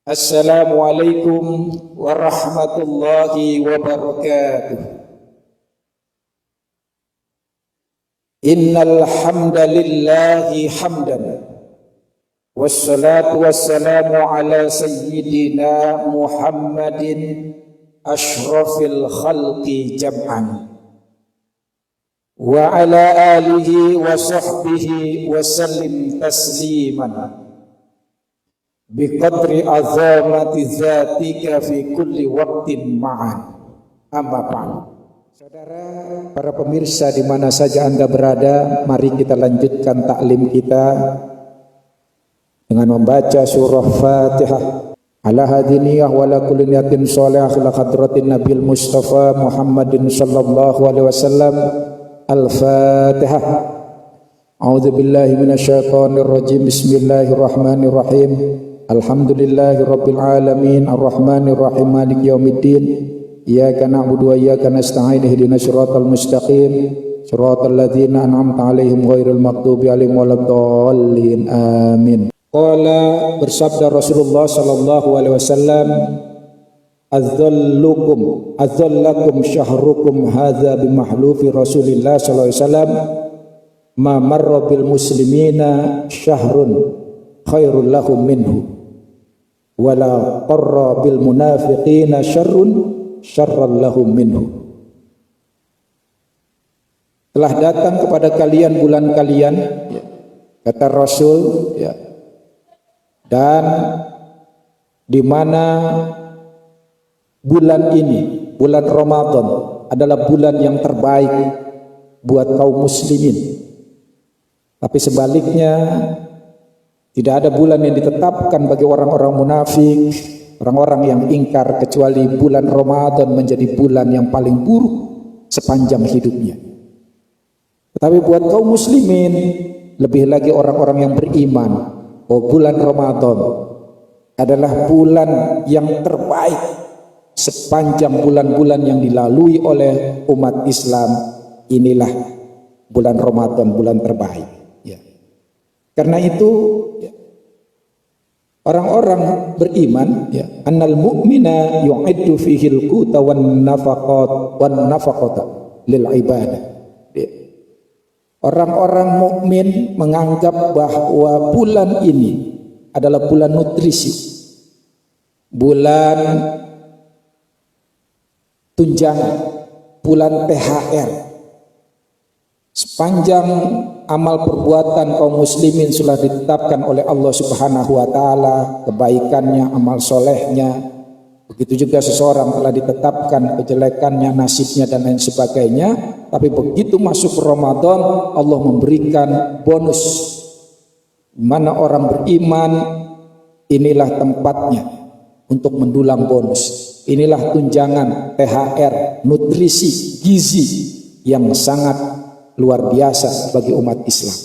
Assalamualaikum warahmatullahi wabarakatuh. Innal hamdalillahi hamdan wassalatu wassalamu ala sayyidina Muhammadin ashrafil khalqi jam'an wa ala alihi wa sahbihi wa sallim tasliman biqadri azamati zatika fi kulli waqtin ma'an. Amma ba'd. Saudara, para pemirsa di mana saja Anda berada, mari kita lanjutkan taklim kita dengan membaca surah Fatihah. Ala hadiniyah wa la kulli niyatin shalihah ila hadratin Nabil Mustafa Muhammadin sallallahu alaihi wasallam. Al-Fatihah. A'udzu billahi minasyaitonir rajim. Bismillahirrahmanirrahim. Alhamdulillahi rabbil alamin arrahmanir rahim maliki yaumiddin iyyaka na'budu wa iyyaka nasta'in ihdinas siratal mustaqim siratal ladzina an'amta 'alaihim ghairil maghdubi alaihim waladdallin amin. Qala, bersabda Rasulullah sallallahu alaihi wasallam, adzallakum syahrukum hadza bimahlufi Rasulillah sallallahu alaihi wasallam ma marra bil muslimina syahrun khairul lahum minhu wala qarra bil munafiqina syarran lahum minhu. Telah datang kepada kalian bulan kalian, kata Rasul, dan di mana bulan ini, bulan Ramadan, adalah bulan yang terbaik buat kaum muslimin. Tapi sebaliknya, tidak ada bulan yang ditetapkan bagi orang-orang munafik, orang-orang yang ingkar, kecuali bulan Ramadan menjadi bulan yang paling buruk sepanjang hidupnya. Tetapi buat kaum muslimin, lebih lagi orang-orang yang beriman, bulan Ramadan adalah bulan yang terbaik sepanjang bulan-bulan yang dilalui oleh umat Islam. Inilah bulan Ramadan, bulan terbaik. Karena itu orang-orang beriman, annal mu'mina yu'iddu fihi al-quta wan nafaqata lil ibadah. Orang-orang mukmin menganggap bahwa bulan ini adalah bulan nutrisi, bulan tunjangan, bulan THR. Sepanjang amal perbuatan kaum muslimin sudah ditetapkan oleh Allah Subhanahu wa taala, kebaikannya, amal solehnya. Begitu juga seseorang telah ditetapkan kejelekannya, nasibnya dan lain sebagainya. Tapi begitu masuk Ramadan, Allah memberikan bonus. Mana orang beriman, inilah tempatnya untuk mendulang bonus. Inilah tunjangan THR, nutrisi, gizi yang sangat luar biasa bagi umat Islam.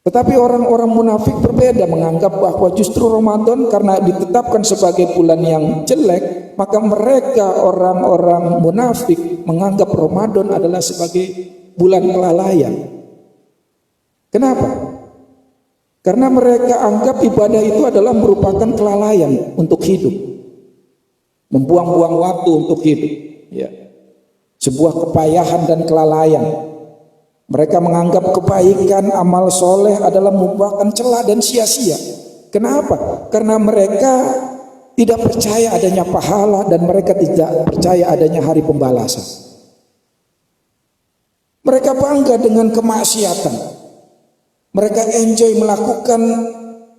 Tetapi orang-orang munafik berbeda, menganggap bahwa justru Ramadan karena ditetapkan sebagai bulan yang jelek, maka mereka orang-orang munafik menganggap Ramadan adalah sebagai bulan kelalaian. Kenapa? Karena mereka anggap ibadah itu adalah merupakan kelalaian untuk hidup, membuang-buang waktu untuk hidup, sebuah kepayahan dan kelalaian. Mereka menganggap kebaikan, amal soleh adalah merupakan celah dan sia-sia. Kenapa? Karena mereka tidak percaya adanya pahala dan mereka tidak percaya adanya hari pembalasan. Mereka bangga dengan kemaksiatan. Mereka enjoy melakukan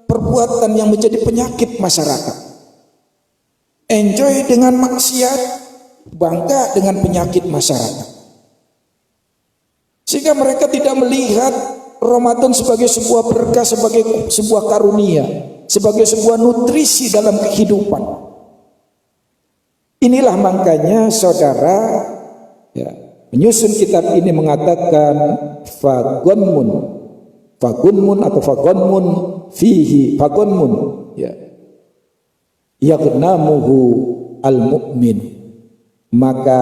perbuatan yang menjadi penyakit masyarakat. Enjoy dengan maksiat, bangga dengan penyakit masyarakat. Sehingga mereka tidak melihat Ramadan sebagai sebuah berkah, sebagai sebuah karunia, sebagai sebuah nutrisi dalam kehidupan. Inilah makanya saudara, menyusun kitab ini mengatakan fagunmun atau fagonmun fihi fagonmun, yaghnamuhu al-mu'min. Maka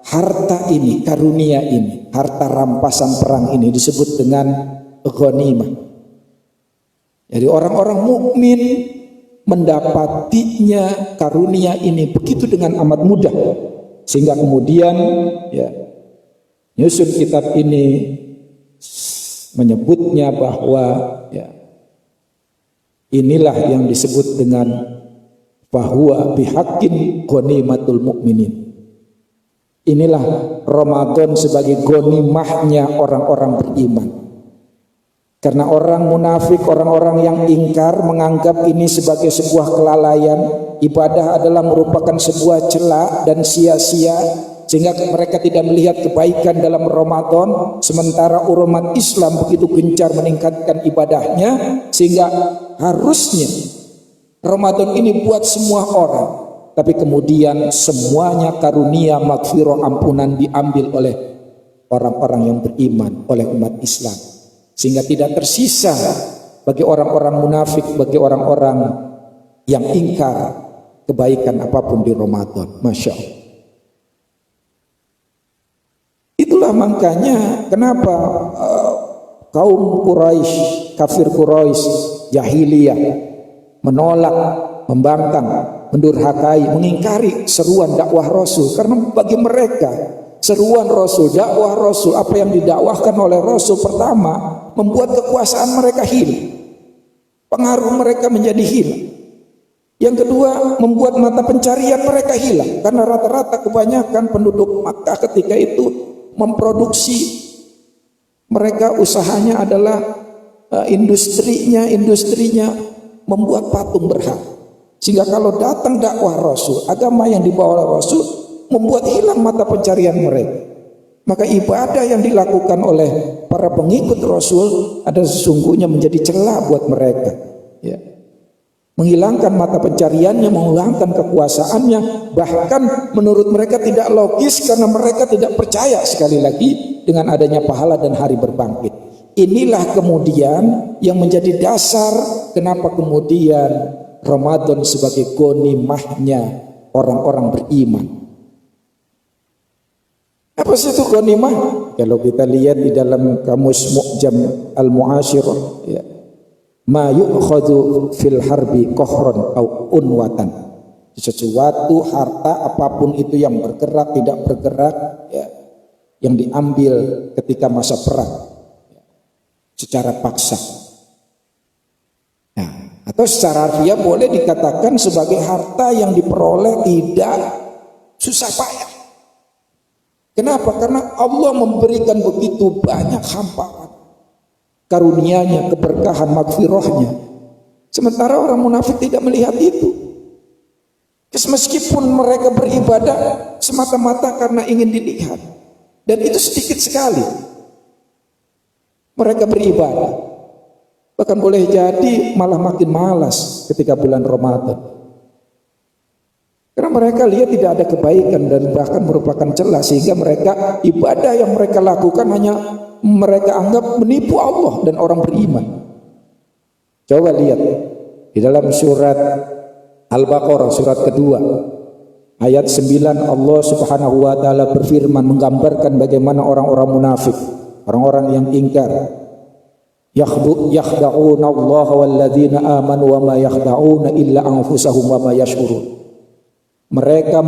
harta ini, karunia ini, harta rampasan perang ini disebut dengan ghanimah. Jadi orang-orang mukmin mendapatinya karunia ini begitu dengan amat mudah, sehingga kemudian ya nyusun kitab ini menyebutnya bahwa ya inilah yang disebut dengan bahwa bihaqqin ghanimatul mukminin. Inilah Ramadan sebagai ghanimahnya orang-orang beriman. Karena orang munafik, orang-orang yang ingkar menganggap ini sebagai sebuah kelalaian, ibadah adalah merupakan sebuah celak dan sia-sia, sehingga mereka tidak melihat kebaikan dalam Ramadan, sementara umat Islam begitu gencar meningkatkan ibadahnya, sehingga harusnya Ramadan ini buat semua orang. Tapi kemudian semuanya karunia maghfirah ampunan diambil oleh orang-orang yang beriman, oleh umat Islam, sehingga tidak tersisa bagi orang-orang munafik, bagi orang-orang yang ingkar kebaikan apapun di Ramadan. Masya Allah. Itulah makanya kenapa kaum Quraisy, kafir Quraisy, jahiliyah menolak, membangkang, mendurhakai, mengingkari seruan dakwah Rasul. Karena bagi mereka seruan Rasul, dakwah Rasul, apa yang didakwahkan oleh Rasul, pertama membuat kekuasaan mereka hilang, pengaruh mereka menjadi hilang. Yang kedua, membuat mata pencarian mereka hilang, karena rata-rata kebanyakan penduduk Makkah ketika itu memproduksi, mereka usahanya adalah industrinya membuat patung berhala. Sehingga kalau datang dakwah Rasul, agama yang dibawa oleh Rasul, membuat hilang mata pencarian mereka. Maka ibadah yang dilakukan oleh para pengikut Rasul ada sesungguhnya menjadi celah buat mereka, ya. Menghilangkan mata pencariannya, menghilangkan kekuasaannya, bahkan menurut mereka tidak logis karena mereka tidak percaya sekali lagi dengan adanya pahala dan hari berbangkit. Inilah kemudian yang menjadi dasar kenapa kemudian Ramadan sebagai ghanimahnya orang-orang beriman. Apa sih itu ghanimah? Kalau kita lihat di dalam kamus Mu'jam Al-Mu'asyirah, ya, ma yu'khadhu fil harbi qahran au unwatan. Sesuatu harta apapun itu yang bergerak, tidak bergerak, ya, yang diambil ketika masa perang, ya, secara paksa. Nah, atau secara harfiah boleh dikatakan sebagai harta yang diperoleh tidak susah payah. Kenapa? Karena Allah memberikan begitu banyak hamparan karunia-Nya, keberkahan, maghfirahnya. Sementara orang munafik tidak melihat itu. Meskipun mereka beribadah semata-mata karena ingin dilihat, dan itu sedikit sekali mereka beribadah. Bahkan boleh jadi malah makin malas ketika bulan Ramadan. Karena mereka lihat tidak ada kebaikan dan bahkan merupakan celah, sehingga mereka ibadah yang mereka lakukan hanya mereka anggap menipu Allah dan orang beriman. Coba lihat di dalam surat Al-Baqarah, surat kedua, ayat 9, Allah Subhanahu wa taala berfirman menggambarkan bagaimana orang-orang munafik, orang-orang yang ingkar. Yakhda'una Allah walladzina amanu wa ma yakhda'una illa anfusahum wa ma yash'urun. Mereka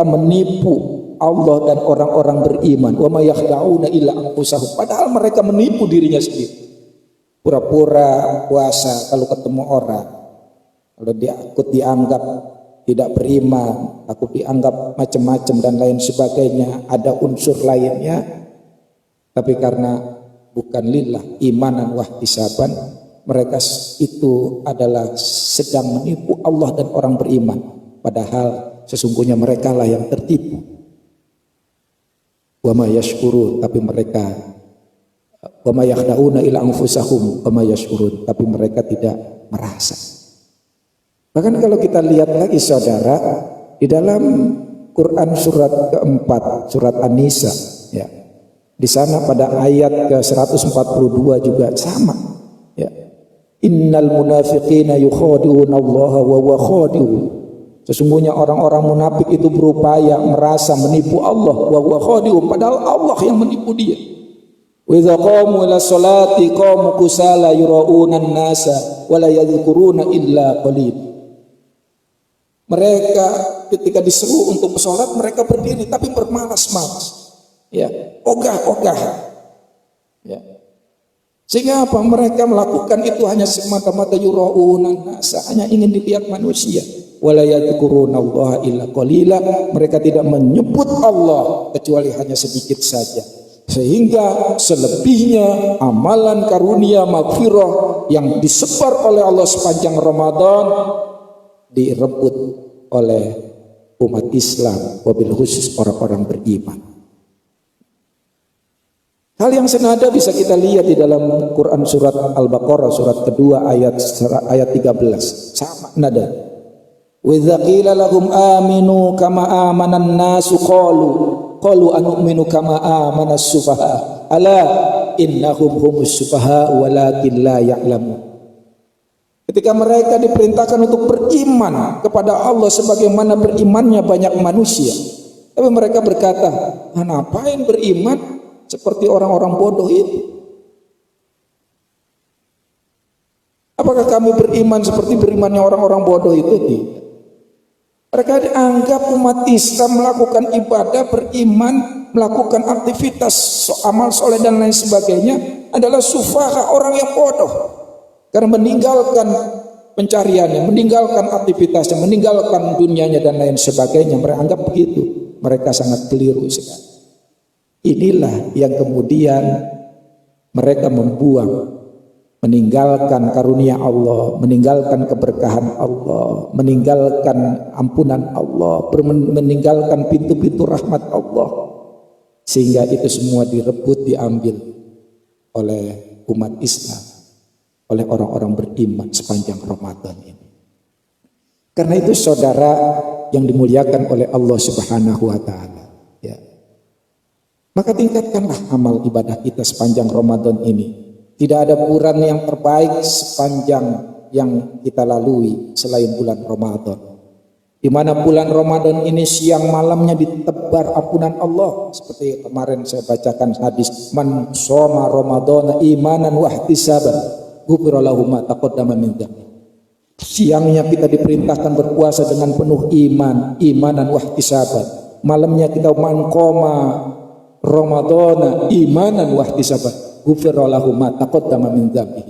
menipu Allah dan orang-orang beriman. Wa ma yakhda'una illa anfusahum. Padahal mereka menipu dirinya sendiri. Pura-pura puasa kalau ketemu orang, kalau takut dianggap tidak beriman, takut dianggap macam-macam dan lain sebagainya, ada unsur lainnya. Tapi karena bukan lillah imanan wahtisaban, mereka itu adalah sedang menipu Allah dan orang beriman, padahal sesungguhnya mereka lah yang tertipu. Wa ma yashkurun, tapi mereka wa ma yakhda'una ila anfusahum wa ma yashkurun, tapi mereka tidak merasa. Bahkan kalau kita lihat lagi saudara, di dalam Quran surat keempat, surat An-Nisa, ya, di sana pada ayat ke-142 juga sama, ya. Innal munafiqina yukhadi'una Allah wa huwa khadi'un. Sesungguhnya orang-orang munafik itu berupaya merasa menipu Allah, wa huwa khadi'un, padahal Allah yang menipu dia. Wa idza qamu ila sholati qamu kusala yura'una an-nasa wa la yadhkuruna illa qalil. Mereka ketika diseru untuk sholat mereka berdiri tapi bermalas-malas. Ya, ogah-ogah. Ya. Sehingga apa? Mereka melakukan itu hanya semata-mata yura'una an-nasa, hanya ingin dilihat manusia. Wa la yadhkuruna Allah illa qalila. Mereka tidak menyebut Allah kecuali hanya sedikit saja. Sehingga selebihnya amalan karunia maghfirah yang disebar oleh Allah sepanjang Ramadan direbut oleh umat Islam, wabil khusus orang-orang beriman. Hal yang senada bisa kita lihat di dalam Quran surat Al-Baqarah surat kedua ayat 13. Sama nada. Wa idza qila lahum aminu kama amanan nasu qalu anu'minu kama amana as-sufaha ala innahum humus sufaha walakin la ya'lamun. Ketika mereka diperintahkan untuk beriman kepada Allah sebagaimana berimannya banyak manusia, tapi mereka berkata, ngapain beriman seperti orang-orang bodoh itu? Apakah kami beriman seperti berimannya orang-orang bodoh itu? Tidak. Mereka dianggap umat Islam melakukan ibadah, beriman, melakukan aktivitas amal soleh dan lain sebagainya adalah sufaha, orang yang bodoh. Karena meninggalkan pencariannya, meninggalkan aktivitasnya, meninggalkan dunianya dan lain sebagainya. Mereka anggap begitu. Mereka sangat keliru sekali. Inilah yang kemudian mereka membuang, meninggalkan karunia Allah, meninggalkan keberkahan Allah, meninggalkan ampunan Allah, meninggalkan pintu-pintu rahmat Allah, sehingga itu semua direbut, diambil oleh umat Islam, oleh orang-orang beriman sepanjang Ramadan ini. Karena itu saudara yang dimuliakan oleh Allah Subhanahu wa taala, ya. Maka tingkatkanlah amal ibadah kita sepanjang Ramadan ini. Tidak ada bulan yang terbaik sepanjang yang kita lalui selain bulan Ramadan. Di mana bulan Ramadan ini siang malamnya ditebar ampunan Allah. Seperti kemarin saya bacakan hadis, man shoma Ramadana imanan wa ihtisaban ghufira lahu ma taqaddama min dzambi. Siangnya kita diperintahkan berpuasa dengan penuh iman, imanan wa ihtisaban. Malamnya kita man qoma Ramadana imanan wa ihtisaban ghufira lahu ma taqaddama min dzambi.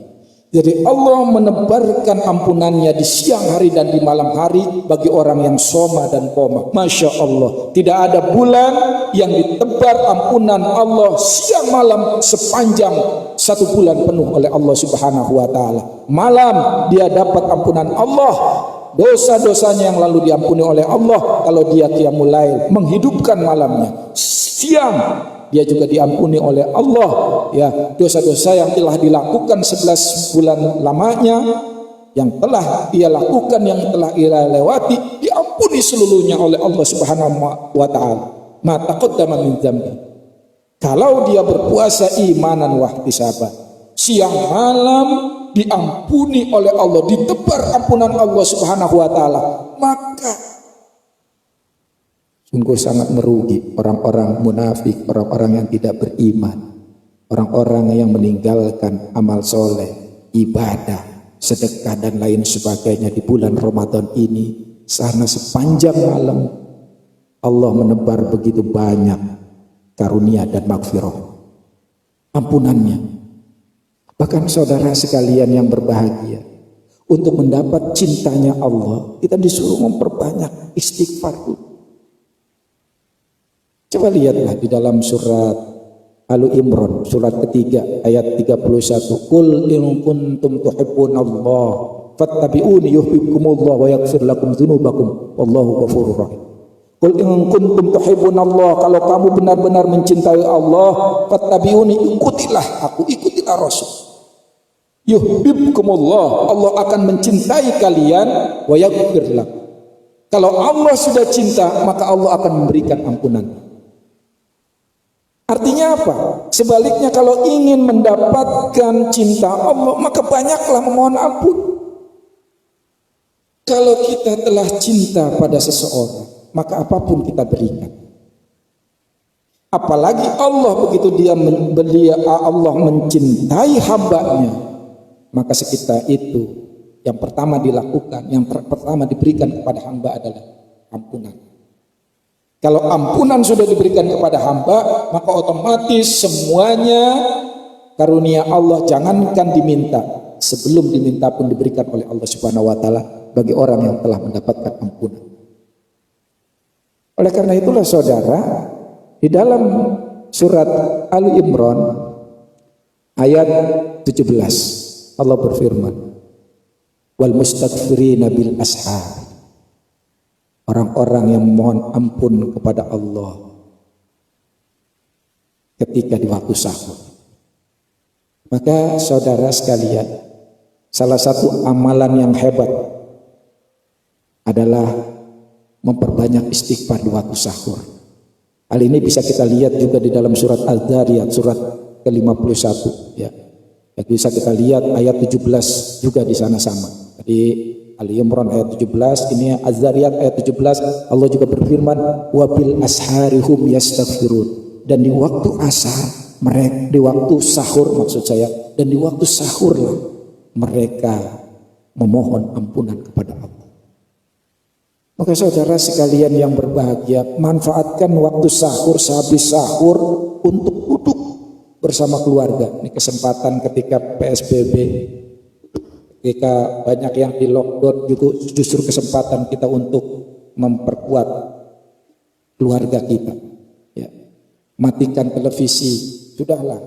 Jadi Allah menebarkan ampunannya di siang hari dan di malam hari bagi orang yang soma dan qoma. Masya Allah, tidak ada bulan yang ditebar ampunan Allah siang malam sepanjang satu bulan penuh oleh Allah Subhanahu wa taala. Malam dia dapat ampunan Allah, dosa-dosanya yang lalu diampuni oleh Allah kalau dia qiyamul lail, menghidupkan malamnya. Siang dia juga diampuni oleh Allah, ya, dosa-dosa yang telah dilakukan 11 bulan lamanya, yang telah dia lakukan, yang telah ia lewati, diampuni seluruhnya oleh Allah Subhanahu wa taala. Ma taqaddama min dzambi. Kalau dia berpuasa imanan wa ihtisaban, siang malam diampuni oleh Allah, ditebar ampunan Allah Subhanahu wa taala, maka sungguh sangat merugi orang-orang munafik, orang-orang yang tidak beriman, orang-orang yang meninggalkan amal soleh, ibadah, sedekah dan lain sebagainya di bulan Ramadan ini. Karena sepanjang malam Allah menebar begitu banyak karunia dan maghfirah, ampunannya. Bahkan saudara sekalian yang berbahagia, untuk mendapat cintanya Allah, kita disuruh memperbanyak istighfar. Coba lihatlah di dalam surat Al-Imran, surat ketiga ayat 31. Qul in kuntum tuhibbunallah fattabi'uni yuhibbukumullah wa yaghfir lakum dzunubakum wallahu ghafurur rahim. Qul in kuntum tuhibbunallah, kalau kamu benar-benar mencintai Allah, fattabi'uni, ikutilah aku, ikutilah Rasul. Yuhibbukumullah, Allah akan mencintai kalian, wa yaghfir lakum. Kalau Allah sudah cinta, maka Allah akan memberikan ampunan. Artinya apa? Sebaliknya kalau ingin mendapatkan cinta Allah, maka banyaklah memohon ampun. Kalau kita telah cinta pada seseorang, maka apapun kita berikan. Apalagi Allah begitu Allah mencintai hambanya, maka sekitar itu yang pertama dilakukan, yang pertama diberikan kepada hamba adalah ampunan. Kalau ampunan sudah diberikan kepada hamba, maka otomatis semuanya karunia Allah jangankan diminta, sebelum diminta pun diberikan oleh Allah Subhanahu wa taala bagi orang yang telah mendapatkan ampunan. Oleh karena itulah saudara, di dalam surat Ali Imran ayat 17 Allah berfirman, wal mustaghfirina bil ashar, orang-orang yang mohon ampun kepada Allah ketika di waktu sahur. Maka saudara sekalian, salah satu amalan yang hebat adalah memperbanyak istighfar di waktu sahur. Hal ini bisa kita lihat juga di dalam surat Az-Zariyat surat ke-51 ya. Bisa kita lihat ayat 17 juga di sana sama. Jadi Ali Imran ayat 17, ini Az-Zariyat ayat 17, Allah juga berfirman wa bil asharihum yastaghfirun, dan di waktu asar mereka, di waktu sahur maksud saya, dan di waktu sahurlah mereka memohon ampunan kepada Allah. Maka saudara sekalian yang berbahagia, manfaatkan waktu sahur, sehabis sahur untuk duduk bersama keluarga. Ini kesempatan ketika PSBB, ketika banyak yang di lockdown, juga justru kesempatan kita untuk memperkuat keluarga kita. Ya. Matikan televisi, sudahlah.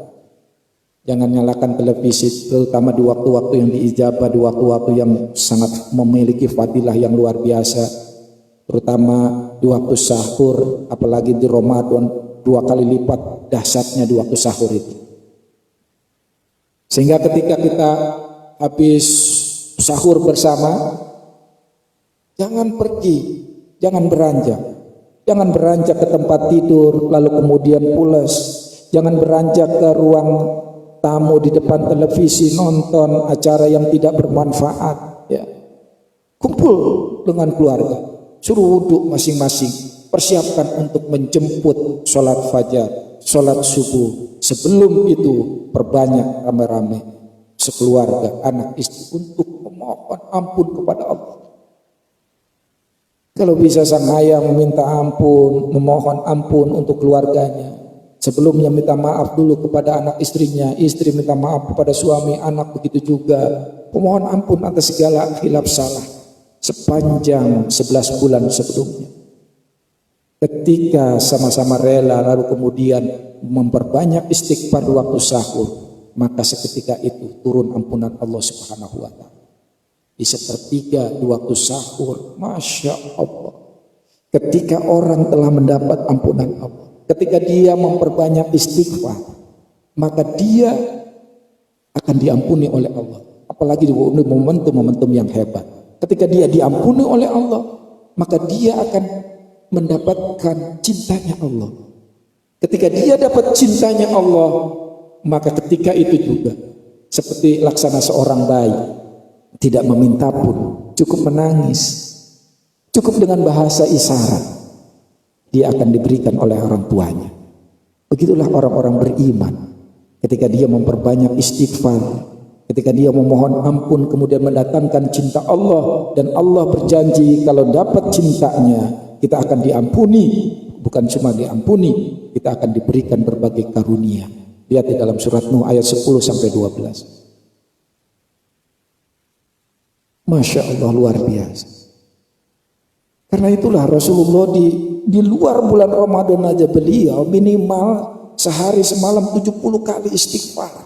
Jangan nyalakan televisi, terutama di waktu-waktu yang diijabah, di waktu-waktu yang sangat memiliki fadilah yang luar biasa. Terutama di waktu sahur, apalagi di Ramadan, 2 kali lipat dahsyatnya di waktu sahur itu. Sehingga ketika kita habis sahur bersama, jangan pergi, jangan beranjak ke tempat tidur lalu kemudian pulas, jangan beranjak ke ruang tamu di depan televisi nonton acara yang tidak bermanfaat ya. Kumpul dengan keluarga, suruh wudhu masing-masing, persiapkan untuk menjemput sholat fajar, sholat subuh. Sebelum itu perbanyak rame-rame sekeluarga, anak istri untuk memohon ampun kepada Allah. Kalau bisa sang ayah meminta ampun, memohon ampun untuk keluarganya, sebelumnya minta maaf dulu kepada anak istrinya, istri minta maaf kepada suami, anak begitu juga. Pemohon ampun atas segala khilaf salah sepanjang 11 bulan sebelumnya. Ketika sama-sama rela lalu kemudian memperbanyak istighfar di waktu sahur, maka seketika itu turun ampunan Allah Subhanahu wa taala. Di sepertiga di waktu sahur, Masya Allah, ketika orang telah mendapat ampunan Allah, ketika dia memperbanyak istighfar, maka dia akan diampuni oleh Allah. Apalagi di momentum-momentum yang hebat, ketika dia diampuni oleh Allah, maka dia akan mendapatkan cintanya Allah. Ketika dia dapat cintanya Allah, maka ketika itu juga seperti laksana seorang bayi, tidak meminta pun, cukup menangis, cukup dengan bahasa isyarat, dia akan diberikan oleh orang tuanya. Begitulah orang-orang beriman, ketika dia memperbanyak istighfar, ketika dia memohon ampun kemudian mendatangkan cinta Allah, dan Allah berjanji kalau dapat cintanya kita akan diampuni, bukan cuma diampuni, kita akan diberikan berbagai karunia. Lihat di dalam surat Nuh ayat 10 sampai 12. Masya Allah, luar biasa. Karena itulah Rasulullah di luar bulan Ramadan aja beliau minimal sehari semalam 70 kali istighfar.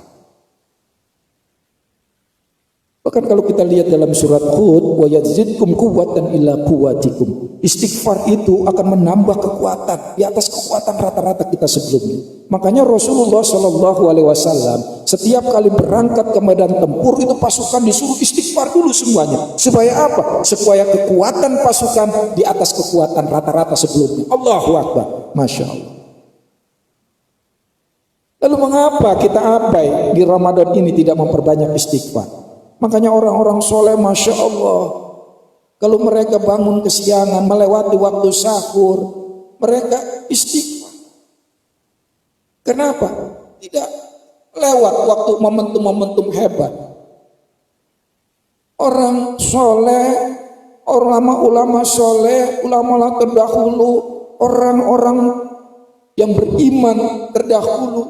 Bahkan kalau kita lihat dalam surat Hud, wa yazidkum quwwatan ila quwwatikum, istighfar itu akan menambah kekuatan di atas kekuatan rata-rata kita sebelumnya. Makanya Rasulullah Shallallahu Alaihi Wasallam setiap kali berangkat ke medan tempur itu pasukan disuruh istighfar dulu semuanya. Supaya apa? Supaya kekuatan pasukan di atas kekuatan rata-rata sebelumnya. Allahu Akbar, Masya Allah. Lalu mengapa kita abai di Ramadan ini tidak memperbanyak istighfar? Makanya orang-orang soleh, Masya Allah, kalau mereka bangun kesiangan melewati waktu sahur, mereka istighfar. Kenapa? Tidak lewat waktu momentum-momentum hebat. Orang soleh, ulama-ulama soleh, ulama terdahulu, orang-orang yang beriman terdahulu,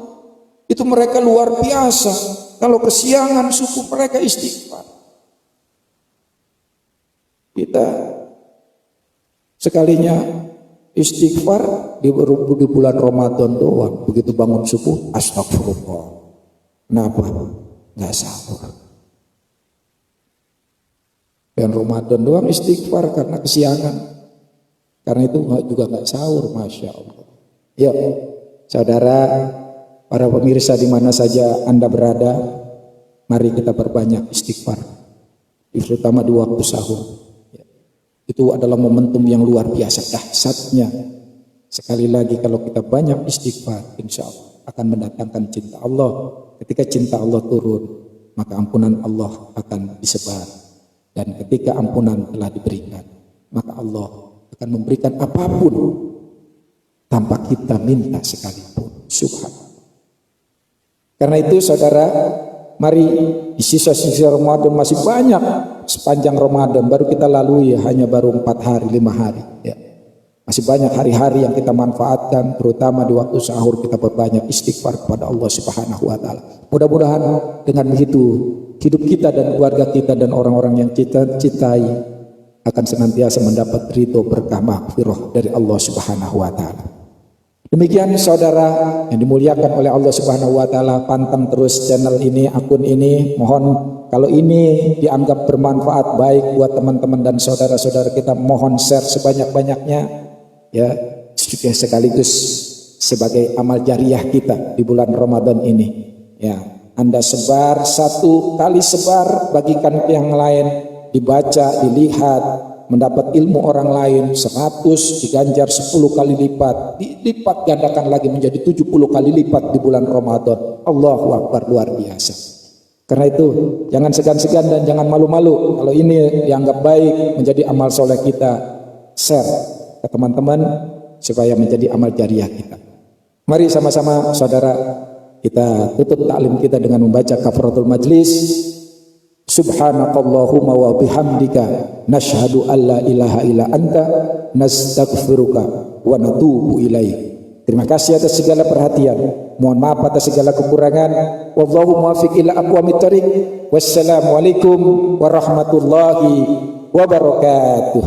itu mereka luar biasa. Kalau kesiangan suku mereka istighfar. Kita sekalinya istighfar di bulan Ramadan doang. Begitu bangun subuh, astagfirullah. Kenapa? Nggak sahur. Dan Ramadan doang istighfar karena kesiangan. Karena itu juga nggak sahur, masya Allah. Yuk, saudara, para pemirsa di mana saja Anda berada, mari kita perbanyak istighfar, terutama di waktu sahur. Itu adalah momentum yang luar biasa dahsyatnya. Sekali lagi kalau kita banyak istighfar, insya Allah akan mendatangkan cinta Allah. Ketika cinta Allah turun, maka ampunan Allah akan disebar. Dan ketika ampunan telah diberikan, maka Allah akan memberikan apapun tanpa kita minta sekalipun. Subhanallah. Karena itu saudara, mari di sisa-sisa Ramadan masih banyak. Sepanjang Ramadan baru kita lalui hanya baru 4 hari, 5 hari. Ya. Masih banyak hari-hari yang kita manfaatkan, terutama di waktu sahur kita berbanyak istighfar kepada Allah Subhanahu wa taala. Mudah-mudahan dengan begitu hidup kita dan keluarga kita dan orang-orang yang kita cintai akan senantiasa mendapat ridho berkah maghfirah dari Allah Subhanahu wa taala. Demikian saudara yang dimuliakan oleh Allah Subhanahu wa taala, pantang terus channel ini, akun ini. Mohon kalau ini dianggap bermanfaat baik buat teman-teman dan saudara-saudara kita, mohon share sebanyak-banyaknya ya, sekaligus sebagai amal jariah kita di bulan Ramadan ini. Ya, Anda sebar, satu kali sebar, bagikan ke yang lain, dibaca, dilihat, mendapat ilmu orang lain, 100 diganjar 10 kali lipat, dilipat gandakan lagi menjadi 70 kali lipat di bulan Ramadan. Allahu Akbar, luar biasa. Karena itu jangan segan-segan dan jangan malu-malu. Kalau ini dianggap baik menjadi amal soleh kita, share ke teman-teman supaya menjadi amal jariah kita. Mari sama-sama saudara kita tutup taklim kita dengan membaca kafaratul majlis. Subhanakallahumma wa bihamdika nashhadu an la ilaha illa anta nastaghfiruka wa natubu ilaik. Terima kasih atas segala perhatian. Mohon maaf atas segala kekurangan. Wallahu muwaffiq ila aqwamit thoriq. Wassalamualaikum warahmatullahi wabarakatuh.